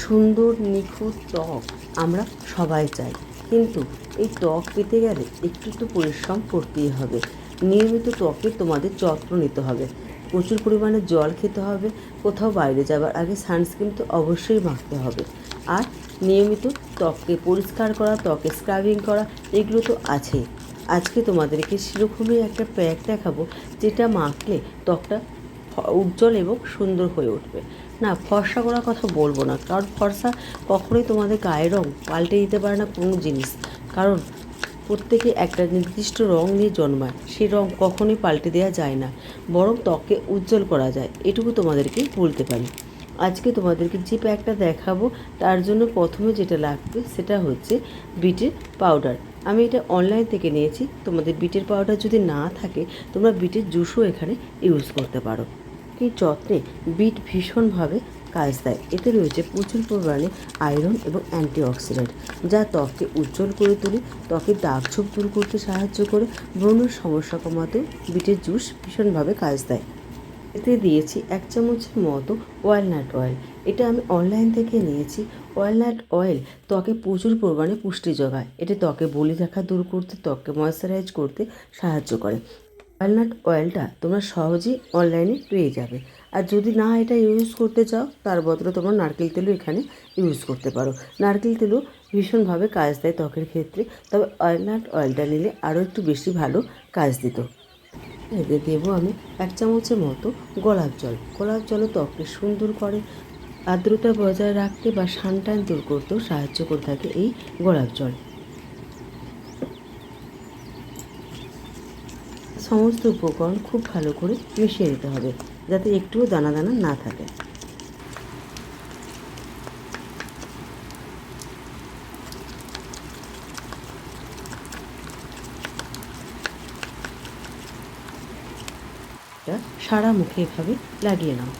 সুন্দর নিখুঁত ত্বক আমরা সবাই চাই, কিন্তু এই ত্বক পেতে গেলে একটু তো পরিশ্রম করতেই হবে। নিয়মিত ত্বকের তোমাদের যত্ন নিতে হবে, প্রচুর পরিমাণে জল খেতে হবে, কোথাও বাইরে যাবার আগে সানস্ক্রিন তো অবশ্যই মাখতে হবে, আর নিয়মিত ত্বককে পরিষ্কার করা, ত্বকে স্ক্রাবিং করা, এগুলো তো আছেই। আজকে তোমাদেরকে সেরকমই একটা প্যাক দেখাবো যেটা মাখলে ত্বকটা উজ্জ্বল এবং সুন্দর হয়ে উঠবে। না, ফর্সা করার কথা বলবো না, কারণ ফর্সা কখনোই তোমাদের গায়ের রং পাল্টে দিতে পারে না কোনো জিনিস। কারণ প্রত্যেকে একটা নির্দিষ্ট রং নিয়ে জন্মায়, সেই রং কখনোই পাল্টে দেওয়া যায় না, বরং ত্বককে উজ্জ্বল করা যায়, এটুকু তোমাদেরকে বলতে পারি। আজকে তোমাদেরকে যে প্যাকটা দেখাবো তার জন্য প্রথমে যেটা লাগবে সেটা হচ্ছে বিটের পাউডার। আমি এটা অনলাইন থেকে নিয়েছি। তোমাদের বিটের পাউডার যদি না থাকে তোমরা বিটের জুসও এখানে ইউজ করতে পারো। এই যত্নে বিট ভীষণভাবে কাজ দেয়। এতে রয়েছে প্রচুর পরিমাণে আয়রন এবং অ্যান্টিঅক্সিডেন্ট, যা ত্বককে উজ্জ্বল করে তোলে, ত্বকের দাগ ছোপ দূর করতে সাহায্য করে, ব্রণের সমস্যা কমাতেও বিটের জুস ভীষণভাবে কাজ দেয়। এতে দিয়েছি 1 চামচের মতো ওয়ালনাট অয়েল। এটা আমি অনলাইন থেকে নিয়েছি। ওয়ালনাট অয়েল ত্বকে প্রচুর পরিমাণে পুষ্টি যোগায়। এটা ত্বকে বলি রেখা দূর করতে, ত্বককে ময়েশ্চারাইজ করতে সাহায্য করে। ওয়ালনাট অয়েলটা তোমরা সহজেই অনলাইনে পেয়ে যাবে। আর যদি না এটা ইউজ করতে চাও তার বদলে তোমরা নারকেল তেলও এখানে ইউজ করতে পারো। নারকেল তেলও ভীষণভাবে কাজ দেয় ত্বকের ক্ষেত্রে, তবে ওয়ালনাট অয়েলটা নিলে আরও একটু বেশি ভালো কাজ দিত। এতে দেবো আমি 1 চামচের মতো গোলাপ জল। গোলাপ জলও ত্বককে সুন্দর করে, আর্দ্রতা বজায় রাখতে বা সানটান দূর করতেও সাহায্য করে থাকে এই গোলাপ জল। সমস্ত উপকরণ খুব ভালো করে মিশিয়ে দিতে হবে, যাতে একটুও দানা দানা না থাকে। এটা সারা মুখে এভাবে লাগিয়ে নাও।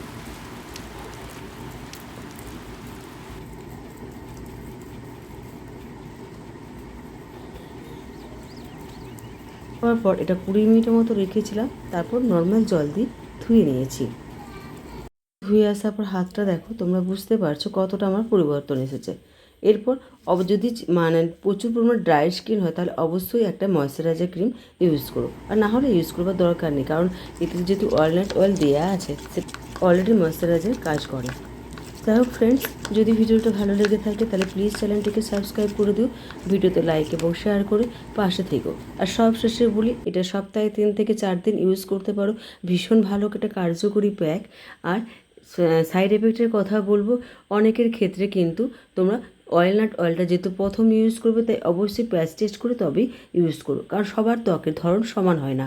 তারপর এটা 20 মিনিটের মতো রেখেছিলাম, তারপর নর্মাল জল দিয়ে ধুয়ে নিয়েছি। ধুয়ে আসার পর হাতটা দেখো, তোমরা বুঝতে পারছো কতটা আমার পরিবর্তন এসেছে। এরপর যদি মানে প্রচুর পরিমাণে ড্রাই স্কিন হয় তাহলে অবশ্যই একটা ময়েশ্চারাইজার ক্রিম ইউজ করো, আর না হলে ইউজ করবার দরকার নেই, কারণ এতে যেহেতু ওয়ালনাট অয়েল দেওয়া আছে সে অলরেডি ময়েশ্চারাইজার কাজ করে। যাই হোক ফ্রেন্ডস, যদি ভিডিওটা ভালো লেগে থাকে তাহলে প্লিজ চ্যানেলটিকে সাবস্ক্রাইব করে দিও, ভিডিওতে লাইক এবং শেয়ার করে পাশে থেকো। আর সব শেষে বলি, এটা সপ্তাহে 3 থেকে 4 দিন ইউজ করতে পারো। ভীষণ ভালো একটা কার্যকরী প্যাক। আর সাইড এফেক্টের কথা বলবো, অনেকের ক্ষেত্রে কিন্তু তোমরা ওয়ালনাট অয়েলটা যেহেতু প্রথম ইউজ করবে তাই অবশ্যই প্যাচ টেস্ট করে তবেই ইউজ করো, কারণ সবার ত্বকের ধরন সমান হয় না।